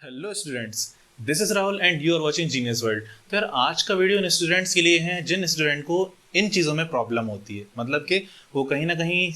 Hello students, this is Rahul and you are watching genius world. तो यार आज का वीडियो इन स्टूडेंट्स के लिए है जिन स्टूडेंट को इन चीज़ों में प्रॉब्लम होती है, मतलब कि वो कहीं ना कहीं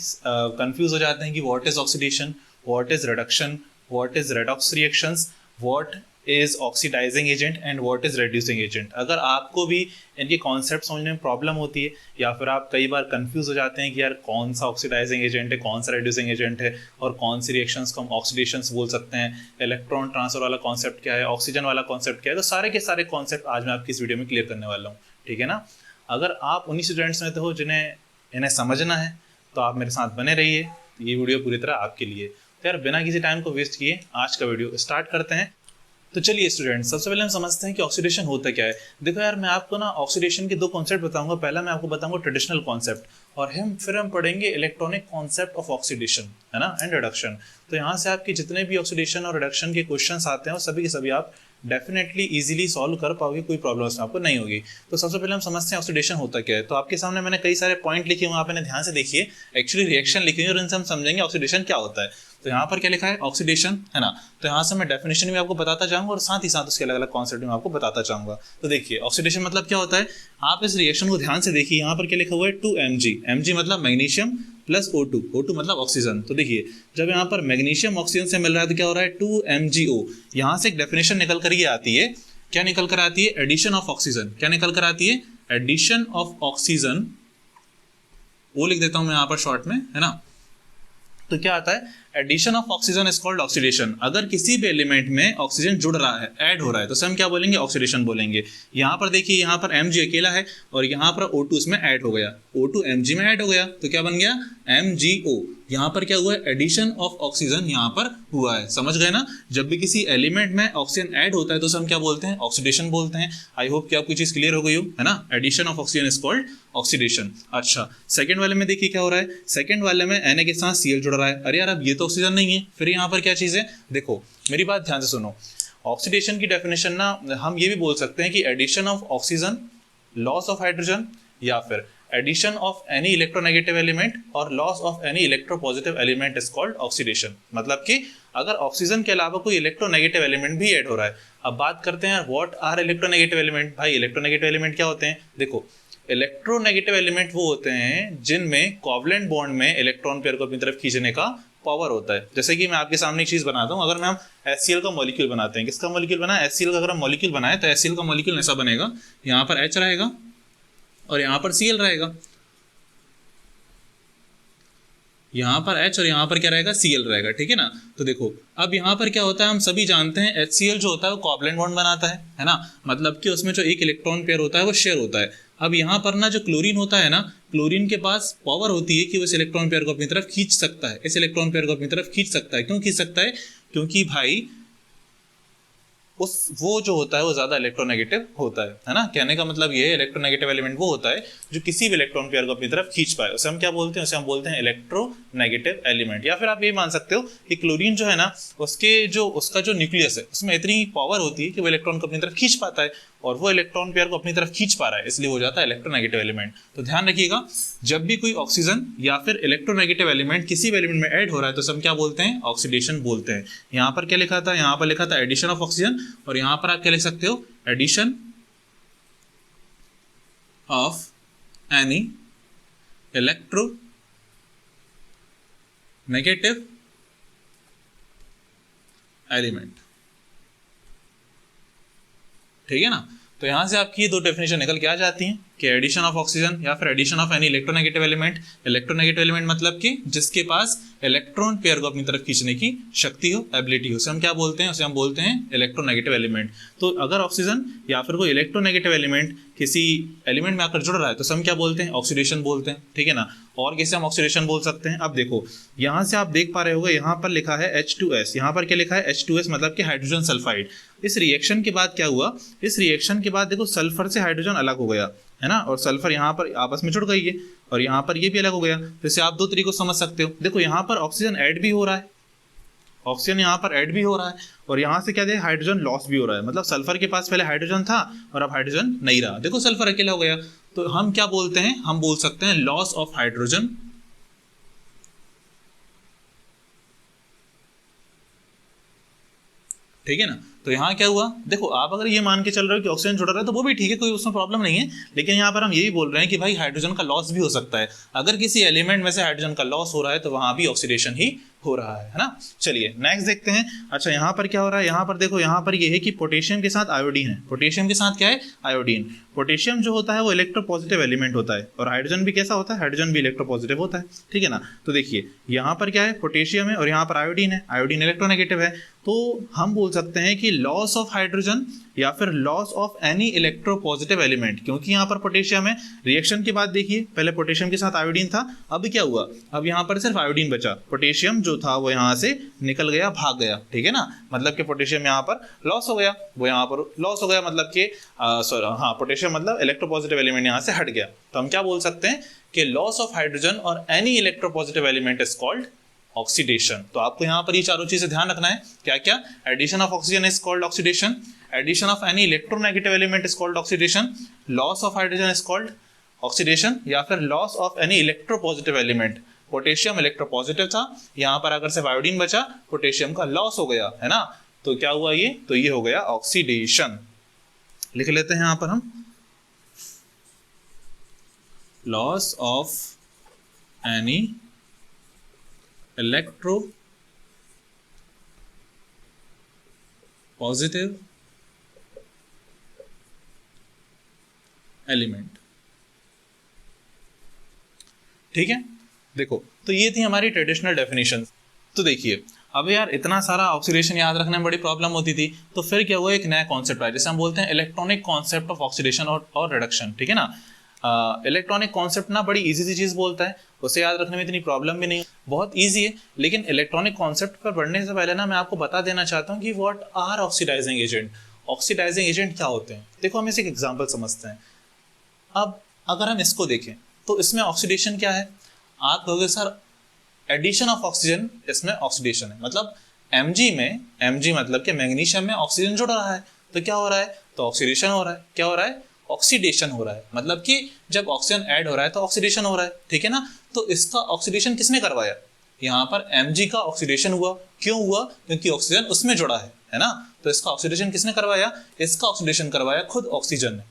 कंफ्यूज हो जाते हैं कि what is oxidation, what is reduction, what is redox reactions, what is oxidising agent and what is reducing agent. अगर आपको भी इनके कॉन्सेप्ट समझने में प्रॉब्लम होती है या फिर आप कई बार कंफ्यूज हो जाते हैं कि यार कौन सा ऑक्सीडाइजिंग एजेंट है, कौन सा रेड्यूसिंग एजेंट है और कौन सी रिएक्शंस को हम ऑक्सीडेशंस बोल सकते हैं, इलेक्ट्रॉन ट्रांसफर वाला कॉन्सेप्ट क्या है, ऑक्सीजन वाला कॉन्सेप्ट क्या है, तो सारे के सारे कॉन्सेप्ट आज मैं आपकी इस वीडियो में क्लियर करने वाला हूँ। ठीक है ना। अगर आप उन्हीं स्टूडेंट्स में तो हो जिन्हें इन्हें समझना है तो आप मेरे साथ बने रहिए, ये वीडियो पूरी तरह आपके लिए। तो यार बिना किसी टाइम को वेस्ट किए आज का वीडियो स्टार्ट करते हैं। तो चलिए स्टूडेंट्स, सबसे पहले हम समझते हैं कि ऑक्सीडेशन होता क्या है। देखो यार, मैं आपको ना ऑक्सीडेशन के दो कॉन्सेप्ट बताऊंगा। पहला मैं आपको बताऊंगा ट्रेडिशनल कॉन्सेप्ट और फिर हम पढ़ेंगे इलेक्ट्रॉनिक कॉन्सेप्ट ऑफ ऑक्सीडेशन, है ना, एंड रिडक्शन। तो यहाँ से आपके जितने भी ऑक्सीडेशन और रिडक्शन के क्वेश्चंस आते हैं वो सभी के सभी आप डेफिनेटली इजीली सॉल्व कर पाओगे, कोई प्रॉब्लम उसमें आपको नहीं होगी। तो सबसे पहले हम समझते हैं ऑक्सीडेशन होता क्या है। तो आपके सामने मैंने कई सारे पॉइंट लिखे हुए हैं, आप इन्हें ध्यान से देखिए। एक्चुअली रिएक्शन लिखी हुई है और इनसे हम समझेंगे ऑक्सीडेशन क्या होता है। तो यहाँ पर क्या लिखा है, ऑक्सीडेशन, है ना। तो यहाँ से मैं डेफिनेशन भी आपको बताता जाऊंगा और साथ ही साथ उसके अलग अलग कॉन्सेप्ट भी मैं आपको बताता जाऊंगा। तो देखिए ऑक्सीडेशन मतलब क्या होता है, आप इस रिएक्शन को ध्यान से देखिए। यहाँ पर क्या लिखा हुआ है, 2Mg। Mg मतलब मैग्नीशियम प्लस O2, O2 मतलब ऑक्सीजन। तो देखिए जब यहाँ पर मैग्नीशियम ऑक्सीजन से मिल रहा है तो क्या हो रहा है, 2MgO। यहाँ से एक डेफिनेशन निकल कर ये आती है, क्या निकल कर आती है, एडिशन ऑफ ऑक्सीजन। क्या निकल कर आती है, एडिशन ऑफ ऑक्सीजन। वो लिख देता हूं मैं यहाँ पर शॉर्ट में, है ना। तो क्या आता है, addition of oxygen is called oxidation. अगर किसी भी एलिमेंट में ऑक्सीजन जुड़ रहा है, ऐड हो रहा है, तो हम क्या बोलेंगे, ऑक्सीडेशन बोलेंगे। यहाँ पर देखिए, यहाँ पर Mg अकेला है और यहाँ पर O2 इसमें ऐड हो गया, O2 Mg में ऐड हो गया, तो क्या बन गया, MgO। यहाँ पर क्या हुआ है, एडिशन ऑफ ऑक्सीजन यहाँ पर हुआ है। समझ गए ना। जब भी किसी एलिमेंट में ऑक्सीजन ऐड होता है तो हम क्या बोलते हैं, ऑक्सीडेशन बोलते हैं। आई होप कि आपको चीज क्लियर हो गई हो, है ना। Addition of oxygen is called oxidation. अच्छा, सेकंड वाले में देखिए क्या हो रहा है, सेकंड वाले में Na के साथ Cl जुड़ रहा है। अरे यार अब ये तो ऑक्सीजन नहीं है, फिर यहाँ पर क्या चीज है, देखो मेरी बात ध्यान से सुनो। ऑक्सीडेशन की डेफिनेशन ना हम ये भी बोल सकते हैं कि addition of oxygen, loss of hydrogen, या फिर addition of any electronegative element और loss of any electropositive element is called oxidation. मतलब कि अगर ऑक्सीजन के अलावा कोई इलेक्ट्रोनेगेटिव एलिमेंट भी ऐड हो रहा है। अब बात करते हैं व्हाट आर इलेक्ट्रोनेगेटिव एलिमेंट। भाई इलेक्ट्रोनेगेटिव एलिमेंट क्या होते हैं, देखो इलेक्ट्रोनेगेटिव एलिमेंट वो होते हैं जिनमें कोवलेंट बॉन्ड में इलेक्ट्रॉन पेयर को अपनी तरफ खींचने का पावर होता है। जैसे कि मैं आपके सामने एक चीज बनाता हूँ, अगर मैं हम HCl का मॉलिक्यूल बनाते हैं, किसका मॉलिक्यूल बना, HCl का अगर हम मॉलिक्यूल बनाए तो HCl का मॉलिक्यूल ऐसा बनेगा, यहाँ पर H रहेगा और यहाँ पर Cl रहेगा, यहाँ पर H और यहाँ पर क्या रहेगा, Cl रहेगा, ठीक है ना। तो देखो अब यहाँ पर क्या होता है, हम सभी जानते हैं HCl जो होता है वो कोवलेंट बॉन्ड बनाता है ना। मतलब कि उसमें जो एक इलेक्ट्रॉन पेयर होता है वो शेयर होता है। अब यहाँ पर ना जो क्लोरीन होता है ना, क्लोरीन के पास पावर होती है कि वो इस इलेक्ट्रॉन पेयर को अपनी तरफ खींच सकता है, इस इलेक्ट्रॉन पेयर को अपनी तरफ खींच सकता है। क्यों खींच सकता है, क्योंकि भाई वो जो होता है वो ज्यादा इलेक्ट्रोनेगेटिव होता है ना। कहने का मतलब ये है, इलेक्ट्रोनेगेटिव एलिमेंट वो होता है जो किसी भी इलेक्ट्रॉन पेयर को अपनी तरफ खींच पाए, उसे हम क्या बोलते हैं, उसे हम बोलते हैं इलेक्ट्रोनेगेटिव एलिमेंट। या फिर आप ये मान सकते हो कि क्लोरीन जो है ना, उसका जो न्यूक्लियस है उसमें इतनी पावर होती है कि वो इलेक्ट्रॉन को अपनी तरफ खींच पाता है और वो इलेक्ट्रॉन पेयर को अपनी तरफ खींच पा रहा है, इसलिए हो जाता है इलेक्ट्रोनेगेटिव एलिमेंट। तो ध्यान रखिएगा, जब भी कोई ऑक्सीजन या फिर इलेक्ट्रोनेगेटिव एलिमेंट किसी भी एलिमेंट में ऐड हो रहा है तो हम क्या बोलते हैं, ऑक्सीडेशन बोलते हैं। यहाँ पर क्या लिखा था, यहाँ पर लिखा था एडिशन ऑफ ऑक्सीजन और यहाँ पर आप क्या लिख सकते हो, addition of any electronegative element. ठीक है ना। तो यहां से आपकी ये दो डेफिनेशन निकल के आ जाती हैं कि एडिशन ऑफ ऑक्सीजन या फिर addition of any electronegative element. Electronegative element मतलब कि जिसके पास इलेक्ट्रॉन पेयर को अपनी तरफ खींचने की शक्ति हो, एबिलिटी हो, उसे हम क्या बोलते हैं, उसे हम बोलते हैं इलेक्ट्रोनेगेटिव एलिमेंट। तो अगर ऑक्सीजन या फिर कोई इलेक्ट्रोनेगेटिव एलिमेंट किसी एलिमेंट में आकर जुड़ रहा है तो हम क्या बोलते हैं, ऑक्सीडेशन बोलते हैं। ठीक है ना। और कैसे हम ऑक्सीडेशन बोल सकते हैं, अब देखो यहाँ से आप देख पा रहे होगे, यहाँ पर लिखा है H2S, यहाँ पर क्या लिखा है, H2S मतलब कि हाइड्रोजन सल्फाइड। इस रिएक्शन के बाद क्या हुआ, इस रिएक्शन के बाद देखो सल्फर से हाइड्रोजन अलग हो गया, है ना, और सल्फर यहाँ पर आपस में जुड़ गई है और यहाँ पर ये भी अलग हो गया। जैसे आप दो तरीकों से समझ सकते हो, देखो यहाँ पर ऑक्सीजन ऐड भी हो रहा है, ऑक्सीजन यहाँ पर ऐड भी हो रहा है और यहाँ से क्या देखिए हाइड्रोजन लॉस भी हो रहा है। मतलब सल्फर के पास पहले हाइड्रोजन था और अब हाइड्रोजन नहीं रहा, देखो सल्फर अकेला हो गया। तो हम क्या बोलते हैं, हम बोल सकते हैं लॉस ऑफ हाइड्रोजन ठीक है ना। तो यहाँ क्या हुआ, देखो आप अगर ये मान के चल रहे हो कि ऑक्सीजन जुड़ा रहा है तो वो भी ठीक है, कोई उसमें प्रॉब्लम नहीं है, लेकिन यहाँ पर हम यही बोल रहे हैं कि भाई हाइड्रोजन का लॉस भी हो सकता है। अगर किसी एलिमेंट में से हाइड्रोजन का लॉस हो रहा है तो वहाँ भी ऑक्सीडेशन ही हो रहा है ना। चलिए नेक्स्ट देखते हैं। अच्छा यहाँ पर क्या हो रहा है, यहाँ पर देखो, यहाँ पर ये है कि पोटेशियम के साथ आयोडीन है। पोटेशियम के साथ क्या है, आयोडीन। पोटेशियम जो होता है वो इलेक्ट्रोपॉजिटिव एलिमेंट होता है, और हाइड्रोजन भी कैसा होता है, हाइड्रोजन भी इलेक्ट्रोपॉजिटिव होता है, ठीक है ना। तो देखिए यहाँ पर क्या है, पोटेशियम है और यहाँ पर आयोडीन है, आयोडीन इलेक्ट्रोनेगेटिव है। तो हम बोल सकते हैं कि लॉस ऑफ हाइड्रोजन या फिर loss of any electropositive element, क्योंकि यहाँ पर पोटेशियम है। रिएक्शन के बाद देखिए, पहले पोटेशियम के साथ आयोडीन था, अब क्या हुआ, अब यहाँ पर सिर्फ आयोडीन बचा, पोटेशियम जो था वो यहाँ से निकल गया, भाग गया, ठीक है ना। मतलब कि पोटेशियम यहाँ पर लॉस हो गया, वो यहाँ पर लॉस हो गया, मतलब कि हाँ पोटेशियम मतलब इलेक्ट्रोपॉजिटिव एलिमेंट यहाँ से हट गया। तो हम क्या बोल सकते हैं कि लॉस ऑफ हाइड्रोजन और any electropositive element is called oxidation. तो आपको यहाँ पर ये चारों चीजें ध्यान रखना है, क्या क्या, addition of oxygen is called oxidation, addition of any electronegative element is called oxidation, loss of hydrogen is called oxidation, या फिर loss of any electropositive element. Potassium electropositive था, यहाँ पर अगर सिर्फ आयोडीन बचा, पोटेशियम का लॉस हो गया, है ना। तो क्या हुआ ये, तो ये हो गया ऑक्सीडेशन। लिख लेते हैं यहाँ पर हम, loss of any electro positive element, ठीक है। देखो तो ये थी हमारी ट्रेडिशनल डेफिनेशन। तो देखिए अब यार इतना सारा ऑक्सीडेशन याद रखने में बड़ी प्रॉब्लम होती थी, तो फिर क्या हुआ, एक नया कॉन्सेप्ट आया जिसे हम बोलते हैं इलेक्ट्रॉनिक कॉन्सेप्ट ऑफ ऑक्सीडेशन और रिडक्शन, ठीक है ना। इलेक्ट्रॉनिक कॉन्सेप्ट ना बड़ी इजी सी चीज बोलता है, उसे याद रखने में इतनी प्रॉब्लम भी नहीं, बहुत इजी है। लेकिन इलेक्ट्रॉनिक कॉन्सेप्ट पर बढ़ने से पहले ना मैं आपको बता देना चाहता हूँ कि what are oxidising agent. Oxidising agent क्या होते हैं, देखो हम इसे एक एग्जांपल समझते हैं। अब अगर हम इसको देखें तो इसमें ऑक्सीडेशन क्या है, आप कहोगे सर एडिशन ऑफ ऑक्सीजन, इसमें ऑक्सीडेशन है, मतलब Mg में, Mg मतलब कि मैग्नीशियम में ऑक्सीजन जुड़ रहा है, तो क्या हो रहा है, तो ऑक्सीडेशन हो रहा है। क्या हो रहा है, ऑक्सीडेशन हो रहा है, मतलब कि जब ऑक्सीजन ऐड हो रहा है तो ऑक्सीडेशन हो रहा है, ठीक है ना। तो इसका ऑक्सीडेशन किसने करवाया, यहाँ पर Mg का ऑक्सीडेशन हुआ। क्यों हुआ, क्योंकि ऑक्सीजन उसमें जुड़ा है ना। तो इसका ऑक्सीडेशन किसने करवाया, इसका ऑक्सीडेशन करवाया खुद ऑक्सीजन ने।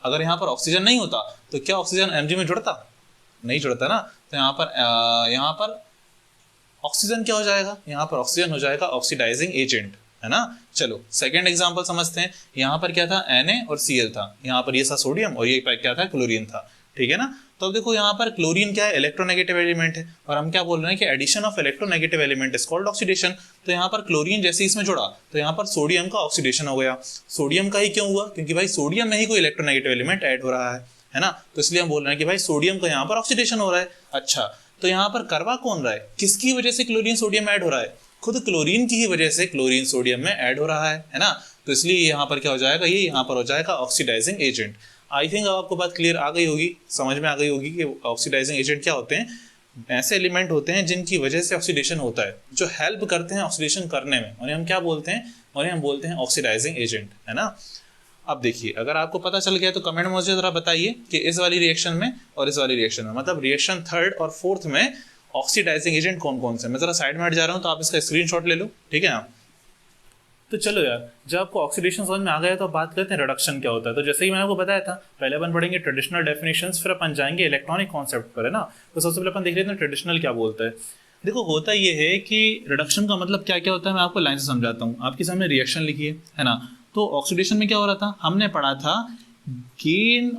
अगर यहाँ पर ऑक्सीजन नहीं होता तो क्या ऑक्सीजन Mg में जुड़ता, नहीं जुड़ता ना। तो यहाँ पर ऑक्सीजन क्या हो जाएगा, यहाँ पर ऑक्सीजन हो जाएगा ऑक्सीडाइजिंग एजेंट, है ना। चलो सेकंड एग्जांपल समझते हैं। यहाँ पर क्या था, Na और Cl था, यहाँ पर ये था सोडियम और ये क्या था, क्लोरीन था, ठीक है ना। तो अब देखो यहाँ पर क्लोरीन क्या है, इलेक्ट्रोनेगेटिव एलिमेंट है, और हम क्या बोल रहे हैं कि addition of electronegative element is called oxidation. तो यहाँ पर क्लोरीन जैसे इसमें जुड़ा तो यहाँ पर सोडियम का ऑक्सीडेशन हो गया। सोडियम का ही क्यों हुआ, क्योंकि भाई सोडियम में ही कोई इलेक्ट्रोनेगेटिव एलिमेंट ऐड हो रहा है ना। तो इसलिए हम बोल रहे हैं कि भाई सोडियम का यहाँ पर ऑक्सीडेशन हो रहा है। अच्छा, तो यहाँ पर करवा कौन रहा है, किसकी वजह से क्लोरीन सोडियम ऐड हो रहा है, खुद क्लोरीन की ही वजह से क्लोरीन सोडियम में ऐड हो रहा है ना। तो इसलिए यहाँ पर क्या हो जाएगा, ये यहाँ पर हो जाएगा ऑक्सीडाइजिंग एजेंट। आई थिंक अब आपको बात क्लियर आ गई होगी, समझ में आ गई होगी कि ऑक्सीडाइजिंग एजेंट क्या होते हैं। ऐसे एलिमेंट होते हैं जिनकी वजह से ऑक्सीडेशन होता है, जो हेल्प करते हैं ऑक्सीडेशन करने में, उन्हें हम क्या बोलते हैं, उन्हें हम बोलते हैं ऑक्सीडाइजिंग एजेंट, है ना। अब देखिए अगर आपको पता चल गया तो कमेंट में मुझे जरा बताइए कि इस वाली रिएक्शन में और इस वाली रिएक्शन में, मतलब रिएक्शन थर्ड और फोर्थ में ऑक्सीडाइजिंग एजेंट कौन कौन से। मैं जरा साइड में हट जा रहा हूँ तो आप इसका स्क्रीनशॉट ले लो, ठीक है ना। तो चलो यार, जब आपको ऑक्सीडेशन समझ में आ गया तो अब बात करते हैं रिडक्शन क्या होता है। तो जैसे ही मैंने आपको बताया था, पहले अपन पढ़ेंगे ट्रेडिशनल डेफिनेशंस, फिर अपन जाएंगे इलेक्ट्रॉनिक कॉन्सेप्ट पर, है ना। तो सबसे पहले अपन देख लेते हैं ट्रेडिशनल क्या बोलता है। देखो होता ये है कि रिडक्शन का मतलब क्या क्या होता है, मैं आपको लाइन से समझाता हूँ। आपके सामने रिएक्शन लिखी है ना। तो ऑक्सीडेशन में क्या हो रहा था, हमने पढ़ा था गेन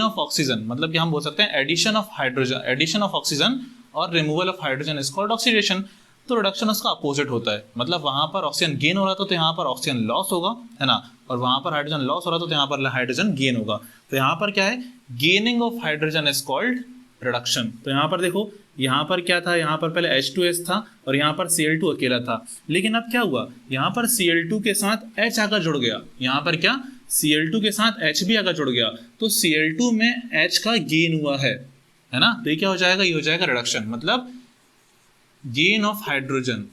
ऑफ ऑक्सीजन, मतलब कि हम बोल सकते हैं addition of hydrogen, addition of oxygen और removal of hydrogen is called oxidation. तो रिडक्शन उसका अपोजिट होता है, मतलब वहां पर ऑक्सीजन गेन हो रहा था तो यहाँ पर ऑक्सीजन लॉस होगा, है ना। और वहां पर हाइड्रोजन लॉस हो रहा था तो यहाँ पर हाइड्रोजन गेन होगा। तो यहाँ पर क्या है, gaining of hydrogen is called reduction. तो यहाँ पर देखो, यहाँ पर क्या था, यहाँ पर पहले H2S था और यहाँ पर Cl2 अकेला था। लेकिन अब क्या हुआ, यहाँ पर Cl2 के साथ H आकर जुड़ गया। यहाँ पर क्या, Cl2 के साथ H भी आकर जुड़ गया, तो Cl2 में H का गेन हुआ है ना। तो ये क्या हो जाएगा, ये हो जाएगा रिडक्शन, मतलब gain of hydrogen.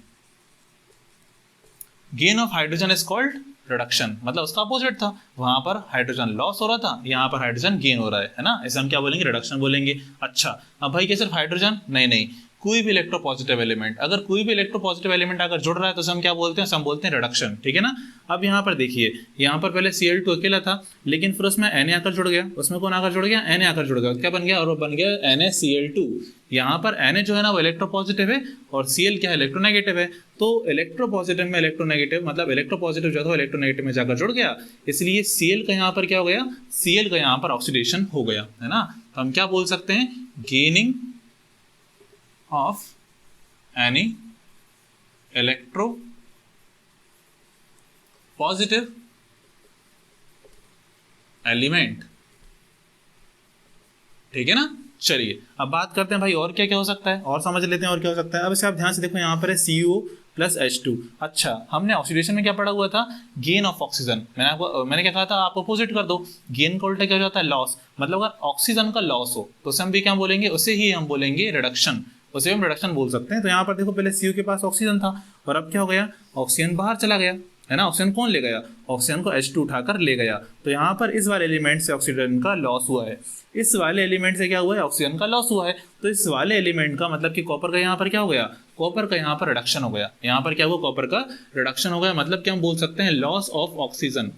Gain of hydrogen is called reduction, मतलब उसका अपोजिट था, वहां पर हाइड्रोजन लॉस हो रहा था, यहाँ पर हाइड्रोजन गेन हो रहा है ना। इसे हम क्या बोलेंगे, रिडक्शन बोलेंगे। अच्छा, अब भाई क्या सिर्फ हाइड्रोजन, नहीं, कोई भी इलेक्ट्रोपॉजिटिव एलिमेंट, अगर कोई भी इलेक्ट्रोपॉजिटिव एलिमेंट अगर जुड़ रहा है तो हम क्या बोलते हैं, हम बोलते हैं रिडक्शन, ठीक है ना। अब यहाँ पर देखिए, यहाँ पर पहले Cl2 अकेला था, लेकिन फिर उसमें Na आकर जुड़ गया, उसमें कौन आकर जुड़ गया, Na आकर जुड़ गया, क्या बन गया, और वो बन गया NaCl2। यहाँ पर Na जो है ना वो इलेक्ट्रोपॉजिटिव है और Cl क्या है, इलेक्ट्रोनेगेटिव है। तो इलेक्ट्रोपॉजिटिव में इलेक्ट्रोनेगेटिव, मतलब इलेक्ट्रोपॉजिटिव जो था इलेक्ट्रोनेगेटिव में जाकर जुड़ गया, इसलिए Cl का यहाँ पर क्या हो गया, Cl का यहाँ पर ऑक्सीडेशन हो गया, है ना। तो हम क्या बोल सकते हैं, gaining of any electro positive element, ठीक है ना। चलिए अब बात करते हैं भाई और क्या क्या हो सकता है, और समझ लेते हैं और क्या हो सकता है। अब इसे आप ध्यान से देखो, यहाँ पर है CO प्लस H2। अच्छा, हमने ऑक्सीडेशन में क्या पढ़ा हुआ था, गेन ऑफ ऑक्सीजन। मैंने क्या कहा था, आप अपोजिट कर दो, गेन का उल्टा क्या हो जाता है, लॉस। मतलब अगर ऑक्सीजन का लॉस हो तो उसे हम भी क्या बोलेंगे, उसे ही हम बोलेंगे रिडक्शन, उसे हम रिडक्शन बोल सकते हैं। तो यहाँ पर देखो, पहले CO के पास ऑक्सीजन था और अब क्या हो गया, ऑक्सीजन बाहर चला गया, है ना। ऑक्सीजन कौन ले गया, ऑक्सीजन को H2 उठाकर ले गया। तो यहाँ पर इस वाले एलिमेंट से ऑक्सीजन का लॉस हुआ है, इस वाले एलिमेंट से क्या हुआ है, ऑक्सीजन का लॉस हुआ है। तो इस वाले एलिमेंट का मतलब कि कॉपर का यहाँ पर क्या हो गया, कॉपर का यहाँ पर रिडक्शन हो गया, यहाँ पर क्या हुआ, कॉपर का रिडक्शन हो गया। मतलब क्या हम बोल सकते हैं, लॉस ऑफ ऑक्सीजन,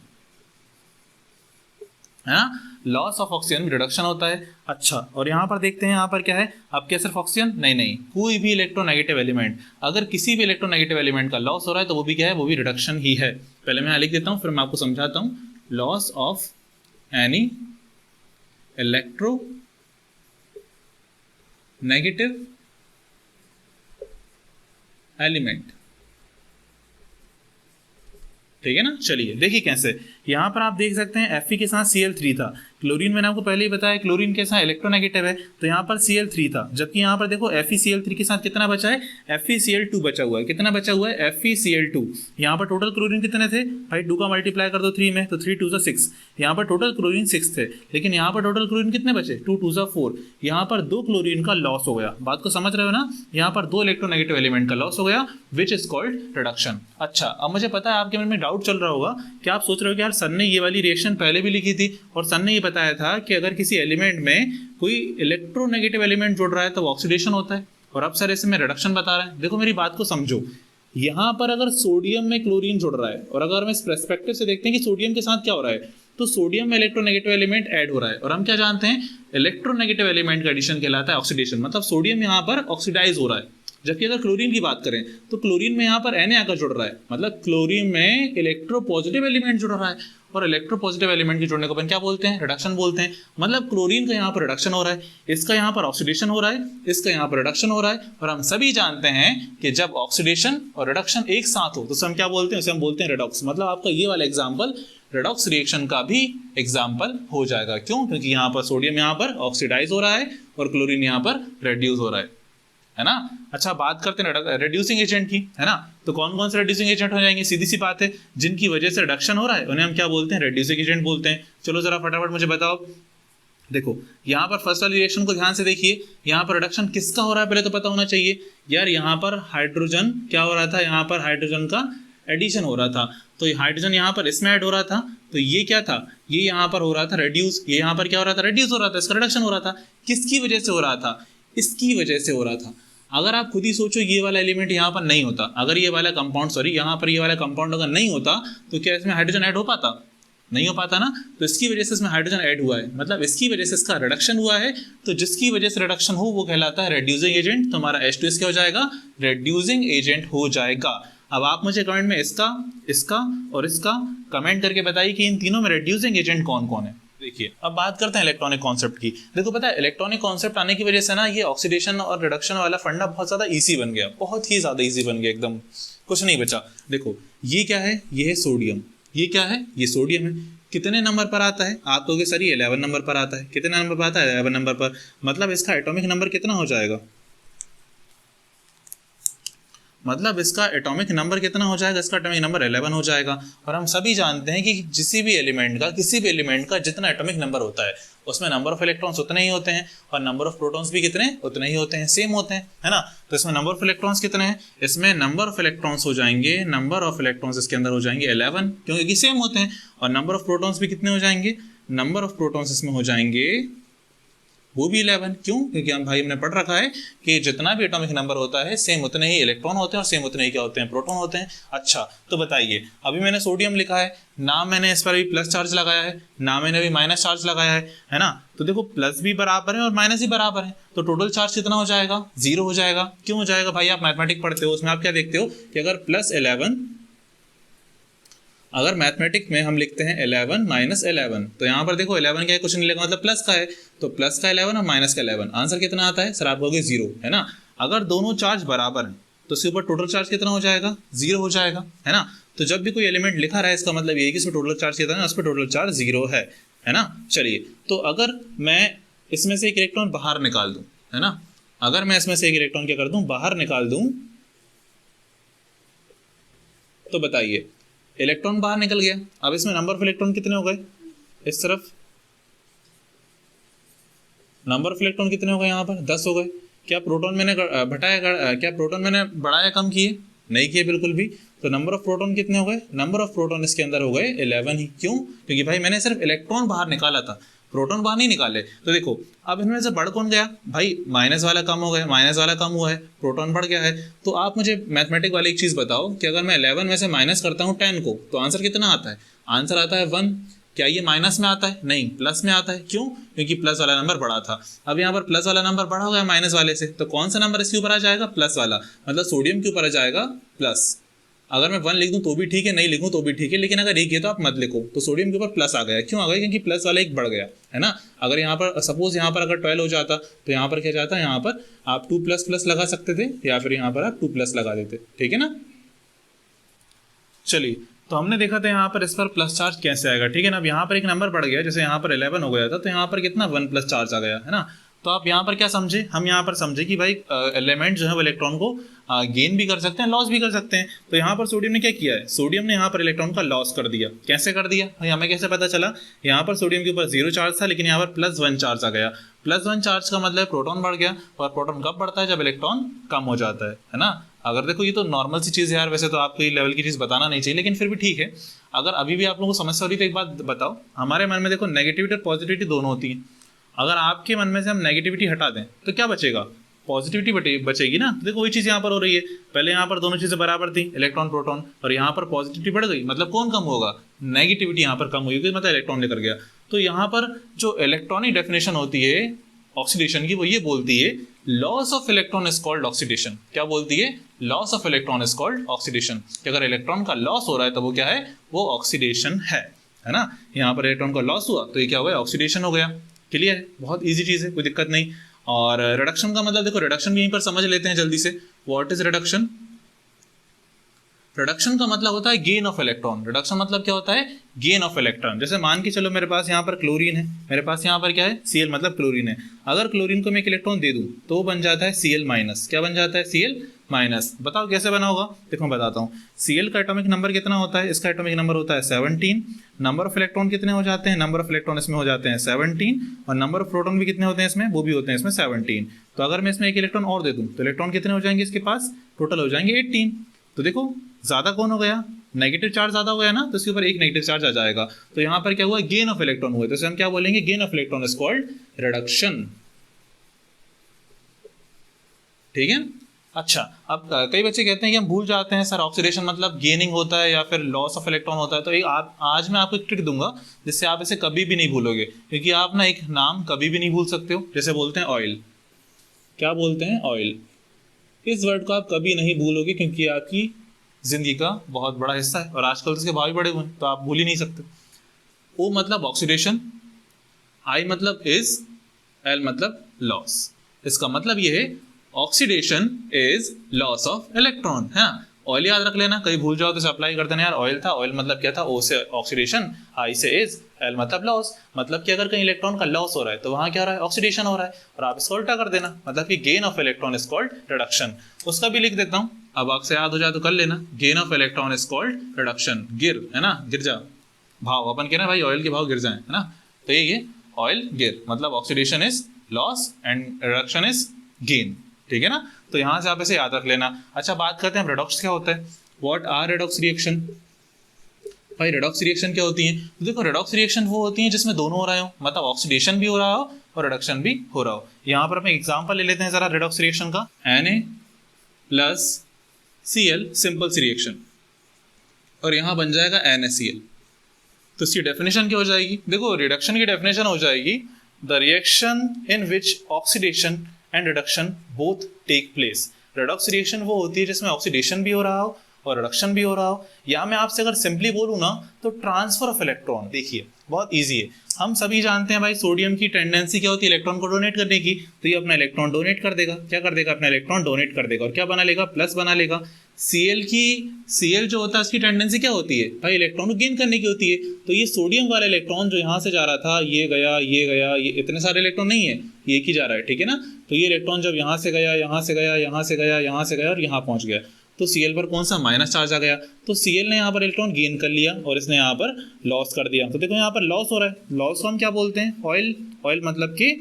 है ना, लॉस ऑफ ऑक्सीजन रिडक्शन होता है। अच्छा, और यहाँ पर देखते हैं, यहाँ पर क्या है, अब क्या सिर्फ ऑक्सीजन, नहीं, कोई भी इलेक्ट्रोनेगेटिव एलिमेंट, अगर किसी भी इलेक्ट्रोनेगेटिव एलिमेंट का लॉस हो रहा है तो वो भी क्या है, वो भी रिडक्शन ही है। पहले मैं यहाँ लिख देता हूँ, फिर मैं आपको समझाता हूँ। Loss of any electro negative element, ठीक है ना। चलिए देखिए कैसे, यहाँ पर आप देख सकते हैं Fe के साथ Cl3 था, क्लोरीन मैंने आपको पहले ही बताया क्लोरीन के साथ इलेक्ट्रोनेगेटिव है, तो यहाँ पर Cl3 था, जबकि यहाँ पर देखो FeCl3 के साथ कितना बचा है, FeCl2 बचा हुआ है। कितना बचा हुआ है, FeCl2। यहाँ पर टोटल क्लोरीन कितने थे भाई, 2 का मल्टीप्लाई कर दो 3 में, तो 3 2 6, यहाँ पर टोटल क्लोरीन 6 थे, लेकिन यहाँ पर टोटल क्लोरीन कितने बचे, 2 2 4, यहाँ पर 2 क्लोरीन का लॉस हो गया। बात को समझ रहे हो ना, यहाँ पर 2 इलेक्ट्रोनेगेटिव एलिमेंट का लॉस हो गया, विच इज कॉल्ड रिडक्शन। अच्छा, अब मुझे पता है आपके मन में डाउट चल रहा होगा कि आप सोच रहे हो कि यार सर ने ये वाली रिएक्शन पहले भी लिखी थी और सर ने ये बताया था कि अगर किसी एलिमेंट में कोई इलेक्ट्रोनेगेटिव एलिमेंट जुड़ रहा है तो वो ऑक्सीडेशन होता है, और अब सर इसमें रिडक्शन बता रहे हैं। देखो मेरी बात को समझो, यहाँ पर अगर सोडियम में क्लोरीन जुड़ रहा है और अगर हम इस पर्सपेक्टिव से देखते हैं कि सोडियम के साथ क्या हो रहा है, तो सोडियम में इलेक्ट्रोनेगेटिव एलिमेंट ऐड हो रहा है, और हम क्या जानते हैं, इलेक्ट्रोनेगेटिव एलिमेंट का एडिशन कहलाता है ऑक्सीडेशन। मतलब सोडियम यहाँ पर ऑक्सीडाइज हो रहा है। जबकि अगर क्लोरीन की बात करें तो क्लोरीन में यहाँ पर Na आकर जुड़ रहा है, मतलब क्लोरीन में इलेक्ट्रोपॉजिटिव एलिमेंट जुड़ रहा है, और इलेक्ट्रोपॉजिटिव एलिमेंट के जुड़ने को अपन क्या बोलते हैं, रिडक्शन बोलते हैं। मतलब क्लोरीन का यहाँ पर रिडक्शन हो रहा है, इसका यहाँ पर ऑक्सीडेशन हो रहा है, इसका यहाँ पर रिडक्शन हो रहा है। और हम सभी जानते हैं कि जब ऑक्सीडेशन और रिडक्शन एक साथ हो तो उसे हम क्या बोलते हैं, उसे हम बोलते हैं रिडॉक्स। मतलब आपका ये वाला एग्जाम्पल रिडॉक्स रिएक्शन का भी एग्जाम्पल हो जाएगा। क्यों, क्योंकि यहाँ पर सोडियम यहाँ पर ऑक्सीडाइज हो रहा है और क्लोरीन यहाँ पर रेड्यूस हो रहा है ना। अच्छा, बात करते हैं रेड्यूसिंग एजेंट की, है ना। तो कौन कौन से रेड्यूसिंग एजेंट हो जाएंगे, सीधी सी बात है, जिनकी वजह से रिडक्शन हो रहा है उन्हें हम क्या बोलते हैं, रेड्यूसिंग एजेंट बोलते हैं। चलो जरा फटाफट मुझे बताओ। देखो यहाँ पर फर्स्ट वाली रिएक्शन को ध्यान से देखिए, यहाँ पर रिडक्शन किसका हो रहा है पहले तो पता होना चाहिए यार। यहाँ पर हाइड्रोजन क्या हो रहा था, यहाँ पर हाइड्रोजन का एडिशन हो रहा था, तो हाइड्रोजन यहाँ पर इसमें ऐड हो रहा था, तो ये क्या था, ये यहाँ पर हो रहा था रेड्यूस, ये यहाँ पर क्या हो रहा था, रेड्यूस हो रहा था, इसका रिडक्शन हो रहा था। किसकी वजह से हो रहा था, इसकी वजह से हो रहा था। अगर आप खुद ही सोचो ये वाला एलिमेंट यहाँ पर नहीं होता, अगर ये वाला कंपाउंड यहाँ पर ये वाला कंपाउंड अगर नहीं होता तो क्या इसमें हाइड्रोजन ऐड हो पाता, नहीं हो पाता ना। तो इसकी वजह से इसमें हाइड्रोजन ऐड हुआ है, मतलब इसकी वजह से इसका रिडक्शन हुआ है। तो जिसकी वजह से रिडक्शन हो वो कहलाता है रेड्यूसिंग एजेंट। तो हमारा H2S क्या हो जाएगा, रेड्यूसिंग एजेंट हो जाएगा। अब आप मुझे कमेंट में इसका, इसका और इसका कमेंट करके बताइए कि इन तीनों में रेड्यूसिंग एजेंट कौन कौन है। देखिए अब बात करते हैं इलेक्ट्रॉनिक कॉन्सेप्ट की। देखो पता है इलेक्ट्रॉनिक कॉन्सेप्ट आने की वजह से ना ये ऑक्सीडेशन और रिडक्शन वाला फंडा बहुत ज़्यादा ईजी बन गया, बहुत ही ज़्यादा ईजी बन गया, एकदम कुछ नहीं बचा। देखो ये क्या है, ये है सोडियम, ये क्या है, ये सोडियम है। कितने नंबर पर आता है, आप कहोगे सर ये 11 नंबर पर आता है। कितने नंबर पर आता है, 11 नंबर पर। मतलब इसका एटॉमिक नंबर कितना हो जाएगा, मतलब इसका एटॉमिक नंबर कितना हो जाएगा, इसका एटॉमिक नंबर 11 हो जाएगा। और हम सभी जानते हैं कि किसी भी एलिमेंट का जितना एटॉमिक नंबर होता है उसमें नंबर ऑफ इलेक्ट्रॉन्स उतने ही होते हैं और नंबर ऑफ प्रोटॉन्स भी कितने उतने ही होते हैं, सेम होते हैं, है ना। तो इसमें नंबर ऑफ इलेक्ट्रॉन्स कितने हैं, इसमें नंबर ऑफ इलेक्ट्रॉन्स हो जाएंगे, नंबर ऑफ इलेक्ट्रॉन्स इसके अंदर हो जाएंगे 11, क्योंकि सेम होते हैं। और नंबर ऑफ प्रोटॉन्स भी कितने हो जाएंगे, नंबर ऑफ प्रोटॉन्स इसमें हो जाएंगे वो भी 11। क्यों? क्योंकि हमने पढ़ रखा है कि जितना भी एटॉमिक नंबर होता है सेम उतने ही इलेक्ट्रॉन होते हैं और सेम उतने ही क्या होते हैं, प्रोटॉन होते हैं। अच्छा, तो बताइए, अभी मैंने सोडियम लिखा है, ना मैंने इस पर भी प्लस चार्ज लगाया है, ना मैंने भी माइनस चार्ज लगाया है ना। तो देखो प्लस भी बराबर है और माइनस भी बराबर है, तो टोटल चार्ज कितना हो जाएगा, 0 हो जाएगा। क्यों हो जाएगा भाई? आप मैथमेटिक्स पढ़ते हो, उसमें आप क्या देखते हो कि अगर प्लस 11, अगर मैथमेटिक्स में हम लिखते हैं 11 माइनस 11, तो यहाँ पर देखो 11 क्या है, कुछ नहीं लिखा, मतलब प्लस का है, तो प्लस का 11 और माइनस का 11, आंसर कितना आता है सर? आप कहोगे 0, है ना। अगर दोनों चार्ज बराबर हैं तो इसके ऊपर टोटल चार्ज कितना हो जाएगा, 0 हो जाएगा, है ना। तो जब भी कोई एलिमेंट लिखा रहा है इसका मतलब ये है कि इसमें टोटल चार्ज कितना है, उस पर टोटल चार्ज 0 है ना। चलिए, तो अगर मैं इसमें से एक इलेक्ट्रॉन बाहर निकाल दूं, है ना, अगर मैं इसमें से एक इलेक्ट्रॉन क्या कर दूं, बाहर निकाल दूं, तो बताइए इलेक्ट्रॉन बाहर निकल गया। अब इसमें नंबर ऑफ इलेक्ट्रॉन कितने हो गए, इस तरफ नंबर ऑफ इलेक्ट्रॉन कितने हो गए, यहाँ पर 10 हो गए। क्या प्रोटॉन मैंने घटाया, क्या प्रोटॉन मैंने बढ़ाया, कम किए? नहीं किए बिल्कुल भी। तो नंबर ऑफ प्रोटॉन कितने हो गए, नंबर ऑफ प्रोटॉन इसके अंदर हो गए 11 ही। क्यों? क्योंकि भाई मैंने सिर्फ इलेक्ट्रॉन बाहर निकाला था, प्रोटॉन बाहर नहीं निकाले। तो देखो अब इनमें से बढ़ कौन गया भाई, माइनस वाला कम हो गया, माइनस वाला कम हुआ है, प्रोटॉन बढ़ गया है। तो आप मुझे मैथमेटिक वाली एक चीज़ बताओ कि अगर मैं 11 में से माइनस करता हूँ 10 को, तो आंसर कितना आता है? आंसर आता है 1। क्या ये माइनस में आता है? नहीं, प्लस में आता है। क्यों? क्योंकि प्लस वाला नंबर बड़ा था। अब यहाँ पर प्लस वाला नंबर बड़ा हो गया माइनस वाले से, तो कौन सा नंबर इसके ऊपर आ जाएगा, प्लस वाला, मतलब सोडियम के ऊपर आ जाएगा प्लस। अगर मैं 1 लिख दूं तो भी ठीक है, नहीं लिखूं तो भी ठीक है, लेकिन अगर एक है तो आप मत लिखो। तो सोडियम के ऊपर प्लस आ गया। क्यों आ गया? क्योंकि प्लस वाला एक बढ़ गया, है ना। अगर यहाँ पर सपोज यहाँ पर अगर 12 हो जाता तो यहाँ पर क्या जाता, यहाँ पर आप 2 प्लस प्लस लगा सकते थे, या फिर यहाँ पर आप 2 प्लस लगा देते, ठीक है ना। चलिए, तो हमने देखा था यहाँ पर इस पर प्लस चार्ज कैसे आएगा, ठीक है ना। अब यहाँ पर एक नंबर बढ़ गया, जैसे यहाँ पर 11 हो गया था, तो यहाँ पर कितना 1 प्लस चार्ज आ गया, है ना। तो आप यहाँ पर क्या समझे, हम यहाँ पर समझे कि भाई एलिमेंट जो है वो इलेक्ट्रॉन को गेन भी कर सकते हैं, लॉस भी कर सकते हैं। तो यहाँ पर सोडियम ने क्या किया है, सोडियम ने यहाँ पर इलेक्ट्रॉन का लॉस कर दिया। कैसे कर दिया भाई, हमें कैसे पता चला? यहाँ पर सोडियम के ऊपर 0 चार्ज था, लेकिन यहाँ पर +1 चार्ज आ गया। +1 चार्ज का मतलब प्रोटॉन बढ़ गया, और प्रोटॉन कब बढ़ता है, जब इलेक्ट्रॉन कम हो जाता है ना। अगर देखो ये तो नॉर्मल सी चीज़ है यार, वैसे तो आपको ये लेवल की चीज़ बताना नहीं चाहिए, लेकिन फिर भी ठीक है। अगर अभी भी आप लोगों को समस्या हो रही है तो एक बात बताओ, हमारे मन में देखो नेगेटिविटी और पॉजिटिविटी दोनों होती है। अगर आपके मन में से हम नेगेटिविटी हटा दें तो क्या बचेगा, पॉजिटिविटी बचेगी ना। देखो वही चीज़ यहाँ पर हो रही है, पहले यहाँ पर दोनों चीज़ें बराबर थी, इलेक्ट्रॉन प्रोटॉन, और यहाँ पर पॉजिटिविटी बढ़ गई, मतलब कौन कम होगा, नेगेटिविटी यहाँ पर कम हुई, मतलब इलेक्ट्रॉन लेकर गया। तो यहाँ पर जो इलेक्ट्रॉनिक डेफिनेशन होती है ऑक्सीडेशन की, वो ये बोलती है loss of electron is called oxidation. क्या बोलती है? Loss of electron is called oxidation. कि अगर इलेक्ट्रॉन का लॉस हो रहा है तो वो क्या है, वो ऑक्सीडेशन है ना। यहाँ पर इलेक्ट्रॉन का लॉस हुआ तो ये क्या हुआ, ऑक्सीडेशन हो गया। क्लियर है, बहुत इजी चीज़ है, कोई दिक्कत नहीं। और रिडक्शन का मतलब देखो, रिडक्शन भी यहीं पर समझ लेते हैं जल्दी से। What is reduction? रिडक्शन का मतलब होता है गेन ऑफ इलेक्ट्रॉन। रिडक्शन मतलब क्या होता है, गेन ऑफ इलेक्ट्रॉन। जैसे मान के चलो मेरे पास यहाँ पर क्लोरीन है, मेरे पास यहाँ पर क्या है, Cl मतलब क्लोरीन है। अगर क्लोरीन को मैं एक इलेक्ट्रॉन दे दूं तो वो बन जाता है Cl माइनस। क्या बन जाता है, Cl माइनस। बताओ कैसे बना होगा, देखो मैं बताता हूँ। Cl का एटॉमिक नंबर कितना होता है, इसका एटॉमिक नंबर होता है 17। नंबर ऑफ इलेक्ट्रॉन कितने हो जाते हैं, नंबर ऑफ इलेक्ट्रॉन इसमें हो जाते हैं 17, और नंबर ऑफ प्रोटॉन भी कितने होते हैं इसमें, वो भी होते हैं इसमें 17। तो अगर मैं इसमें एक इलेक्ट्रॉन और दे दूं तो इलेक्ट्रॉन कितने हो जाएंगे इसके पास, टोटल हो जाएंगे 18। तो देखो ज्यादा कौन हो गया, नेगेटिव चार्ज ज्यादा हो गया ना, तो इसके ऊपर एक नेगेटिव चार्ज आ जाएगा। तो यहाँ पर क्या हुआ, गेन ऑफ इलेक्ट्रॉन हुआ। तो इसे हम क्या बोलेंगे, gain of electron is called reduction, ठीक है। अच्छा, अब कई बच्चे कहते हैं कि हम भूल जाते हैं सर, ऑक्सीडेशन मतलब गेनिंग होता है या फिर लॉस ऑफ इलेक्ट्रॉन होता है। तो आज मैं आपको एक ट्रिक दूंगा जिससे आप इसे कभी भी नहीं भूलोगे, क्योंकि आप ना एक नाम कभी भी नहीं भूल सकते हो। जैसे बोलते हैं ऑयल, क्या बोलते हैं, ऑयल। इस वर्ड को आप कभी नहीं भूलोगे क्योंकि आपकी जिंदगी का बहुत बड़ा हिस्सा है, और आजकल तो इसके भाव भी बड़े हुए हैं, तो आप भूल ही नहीं सकते। ओ मतलब ऑक्सीडेशन, आई मतलब इज, एल मतलब लॉस। इसका मतलब ये है oxidation is loss of electron, है। ऑयल याद रख लेना, कहीं भूल जाओ तो अप्लाई कर देना यार, ऑयल था, ऑयल मतलब क्या था, ओ से ऑक्सीडेशन, आई से इज, एल मतलब लॉस। मतलब कि अगर कहीं इलेक्ट्रॉन का लॉस हो रहा है तो वहां क्या हो रहा है, ऑक्सीडेशन हो रहा है, और आप इसको उल्टा कर देना, मतलब कि gain of electron is called reduction. उसका भी लिख देता हूँ, अब आपसे याद हो जाए तो कर लेना, gain of electron is called reduction. गिर, है ना, गिर जा, भाव अपन कहना भाई ऑयल के भाव गिर जाए, है ना। तो ये ऑयल गिर, मतलब oxidation is loss and reduction is gain, ठीक है ना। तो यहां से आप इसे याद रख लेना। अच्छा, बात करते हैं रेडॉक्स क्या होता है, व्हाट आर रेडॉक्स रिएक्शन। भाई रेडॉक्स रिएक्शन क्या होती है, तो देखो रेडॉक्स रिएक्शन वो होती है जिसमें दोनों हो रहे हो, मतलब ऑक्सीडेशन भी हो रहा हो और रिडक्शन भी हो रहा हो। यहाँ पर हम एग्जाम्पल ले लेते हैं जरा रिडॉक्स रिएक्शन का, Na+Cl सिंपल सी रिएक्शन, और यहाँ बन जाएगा NaCl। तो इसकी डेफिनेशन क्या हो जाएगी? देखो रिडक्शन की डेफिनेशन हो जाएगी the reaction in which oxidation and reduction both take place. Redox reaction वो होती है जिसमें ऑक्सीडेशन भी हो रहा हो और रिडक्शन भी हो रहा हो। या मैं आपसे अगर सिंपली बोलूँ ना तो ट्रांसफर ऑफ इलेक्ट्रॉन। देखिए बहुत ईजी है, हम सभी जानते हैं भाई सोडियम की टेंडेंसी क्या होती है, इलेक्ट्रॉन को डोनेट करने की। तो ये अपना इलेक्ट्रॉन डोनेट कर देगा, क्या कर देगा, अपना इलेक्ट्रॉन डोनेट कर देगा और क्या बना लेगा, प्लस बना लेगा। Cl जो होता है उसकी टेंडेंसी क्या होती है भाई, इलेक्ट्रॉन को गेन करने की होती है। तो ये सोडियम वाला इलेक्ट्रॉन जो यहाँ से जा रहा था, ये गया, ये इतने सारे इलेक्ट्रॉन नहीं है, ये एक ही जा रहा है, ठीक है ना। तो ये इलेक्ट्रॉन जब यहाँ से गया, यहाँ से गया, यहाँ से गया, यहाँ से गया और यहाँ पहुँच गया, तो Cl पर कौन सा माइनस चार्ज आ गया। तो Cl ने यहाँ पर इलेक्ट्रॉन गेन कर लिया और इसने यहाँ पर लॉस कर दिया। तो देखो यहाँ पर लॉस हो रहा है, लॉस को हम क्या बोलते हैं, ऑयल मतलब कि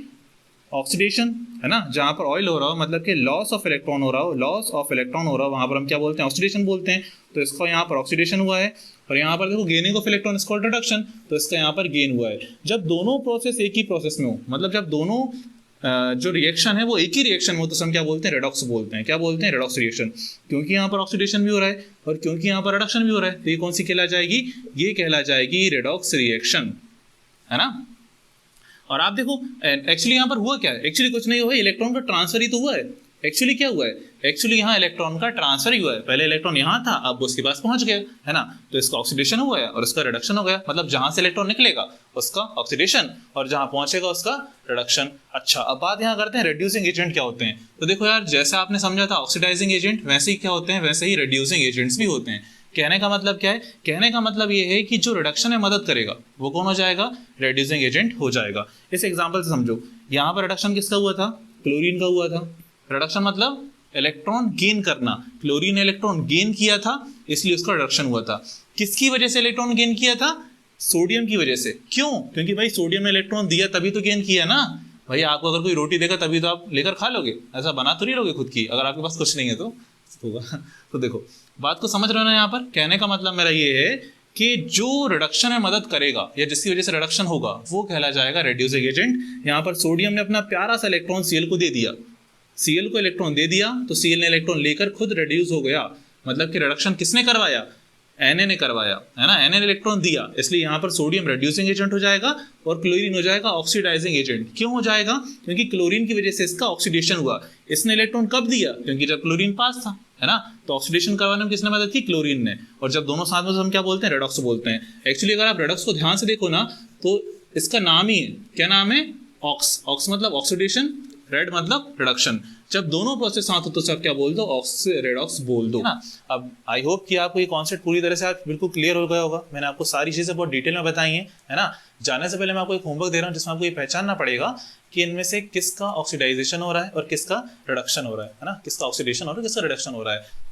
ऑक्सीडेशन, है ना। जहाँ पर ऑयल हो रहा हो मतलब कि लॉस ऑफ इलेक्ट्रॉन हो रहा हो, लॉस ऑफ इलेक्ट्रॉन हो रहा हो, वहाँ पर हम क्या बोलते हैं, ऑक्सीडेशन बोलते हैं। तो इसका यहाँ पर ऑक्सीडेशन हुआ है और यहाँ पर देखो गेनिंग ऑफ इलेक्ट्रॉन इसका रिडक्शन, तो इसका यहाँ पर गेन हुआ है। जब दोनों प्रोसेस एक ही प्रोसेस में हो, मतलब जब दोनों जो रिएक्शन है वो एक ही रिएक्शन में हो, तो हम क्या बोलते हैं, रेडॉक्स बोलते हैं। क्या बोलते हैं, रेडॉक्स रिएक्शन। क्योंकि यहाँ पर ऑक्सीडेशन भी हो रहा है और क्योंकि यहाँ पर रिडक्शन भी हो रहा है, तो ये कौन सी कहला जाएगी, ये कहला जाएगी रेडॉक्स रिएक्शन, है ना। और आप देखो एक्चुअली यहाँ पर हुआ क्या है, एक्चुअली कुछ नहीं हुआ, इलेक्ट्रॉन का ट्रांसफर ही तो हुआ है। एक्चुअली क्या हुआ है, एक्चुअली यहाँ इलेक्ट्रॉन का ट्रांसफर ही हुआ है। पहले इलेक्ट्रॉन यहाँ था, अब उसके पास पहुंच गया, है ना। तो इसका ऑक्सीडेशन हुआ है और इसका रिडक्शन हो गया, मतलब जहां से इलेक्ट्रॉन निकलेगा उसका ऑक्सीडेशन और जहां पहुंचेगा उसका रिडक्शन। अच्छा, अब बात यहाँ करते हैं रिड्यूसिंग एजेंट क्या होते हैं। तो देखो यार, जैसे आपने समझा था ऑक्सीडाइजिंग एजेंट, वैसे ही क्या होते हैं, वैसे ही रिड्यूसिंग एजेंट्स भी होते हैं। कहने का मतलब क्या है, कहने का मतलब ये है कि जो रिडक्शन में मदद करेगा वो कौन हो जाएगा, रिड्यूसिंग एजेंट हो जाएगा। इस एग्जांपल से समझो, यहाँ पर रिडक्शन किसका हुआ था, क्लोरीन का हुआ था। रिडक्शन मतलब इलेक्ट्रॉन गेन करना, क्लोरीन ने इलेक्ट्रॉन गेन किया था इसलिए उसका रिडक्शन हुआ था। किसकी वजह से इलेक्ट्रॉन गेन किया था, सोडियम की वजह से। क्यों, क्योंकि भाई सोडियम ने इलेक्ट्रॉन दिया तभी तो गेन किया ना। भाई आपको अगर कोई रोटी देगा तभी तो आप लेकर खा लोगे, ऐसा बना तो नहीं लोगे खुद की, अगर आपके पास कुछ नहीं है तो होगा। तो देखो बात को समझ रहे हो ना। यहाँ पर कहने का मतलब मेरा ये है कि जो रिडक्शन में मदद करेगा या जिसकी वजह से रिडक्शन होगा वो कहला जाएगा रिड्यूसिंग एजेंट। यहाँ पर सोडियम ने अपना प्यारा सा इलेक्ट्रॉन Cl को दे दिया, Cl को इलेक्ट्रॉन दे दिया तो Cl ने इलेक्ट्रॉन लेकर खुद रिड्यूस हो गया, मतलब कि रिडक्शन किसने करवाया, Na ने करवाया, है ना। Na ने इलेक्ट्रॉन दिया, इसलिए यहाँ पर सोडियम रिड्यूसिंग एजेंट हो जाएगा और क्लोरीन हो जाएगा ऑक्सीडाइजिंग एजेंट। क्यों हो जाएगा, क्योंकि क्लोरीन की वजह से इसका ऑक्सीडेशन हुआ। इसने इलेक्ट्रॉन कब दिया, क्योंकि जब क्लोरीन पास था, है ना। तो ऑक्सीडेशन करवाने में किसने मदद की, क्लोरीन ने। और जब दोनों साथ में तो हम क्या बोलते हैं, रेडॉक्स बोलते हैं। एक्चुअली अगर आप रेडॉक्स को ध्यान से देखो ना तो इसका नाम ही है, क्या नाम है, ऑक्स। ऑक्स मतलब ऑक्सीडेशन, रेड मतलब रिडक्शन। जब दोनों प्रोसेस साथ हो तो सब क्या बोल दो, ऑक्स रेडॉक्स बोल दो ना। अब आई होप कि आपको ये कॉन्सेप्ट पूरी तरह से आज बिल्कुल क्लियर हो गया होगा। मैंने आपको सारी चीजें बहुत डिटेल में बताई हैं, है ना। जाने से पहले मैं आपको एक होमवर्क दे रहा हूँ जिसमें आपको ये पहचानना पड़ेगा कि इनमें से किसका ऑक्सीडाइजेशन हो रहा है और किसका रिडक्शन हो रहा है ना। किसका ऑक्सीडेशन हो रहा है, किसका रिडक्शन हो रहा है।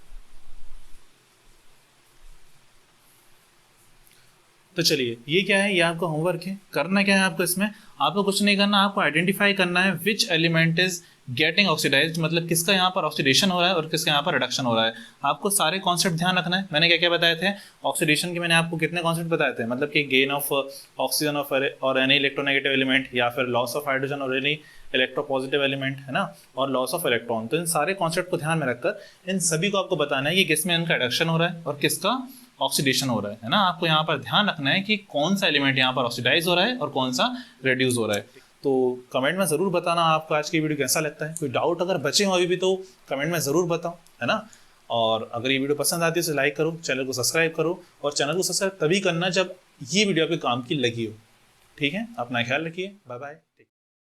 तो चलिए, ये क्या है, ये आपका होमवर्क है। करना क्या है आपको, इसमें आपको कुछ नहीं करना, आपको आइडेंटिफाई करना है which element is getting oxidised, मतलब किसका यहाँ पर ऑक्सीडेशन हो रहा है और किसका यहाँ पर रिडक्शन हो रहा है। आपको सारे कॉन्सेप्ट ध्यान रखना है। मैंने क्या क्या बताए थे, ऑक्सीडेशन के मैंने आपको कितने कॉन्सेप्ट बताए थे, मतलब कि गेन ऑफ ऑक्सीजन ऑफ और एनी इलेक्ट्रोनेगेटिव एलिमेंट, या फिर लॉस ऑफ हाइड्रोजन और एनी इलेक्ट्रोपॉजिटिव एलिमेंट, है ना, और लॉस ऑफ इलेक्ट्रॉन। तो इन सारे कॉन्सेप्ट को ध्यान में रखकर इन सभी को आपको बताना है कि किसमें इनका रिडक्शन हो रहा है और किसका ऑक्सीडेशन हो रहा है ना। आपको यहाँ पर ध्यान रखना है कि कौन सा एलिमेंट यहाँ पर ऑक्सीडाइज हो रहा है और कौन सा रिड्यूस हो रहा है। तो कमेंट में ज़रूर बताना आपको आज की वीडियो कैसा लगता है। कोई डाउट अगर बचे हो अभी भी तो कमेंट में ज़रूर बताओ, है ना। और अगर ये वीडियो पसंद आती है तो लाइक करो, चैनल को सब्सक्राइब करो, और चैनल को सब्सक्राइब तभी करना जब ये वीडियो आपके काम की लगी हो। ठीक है, अपना ख्याल रखिए, बाय बाय।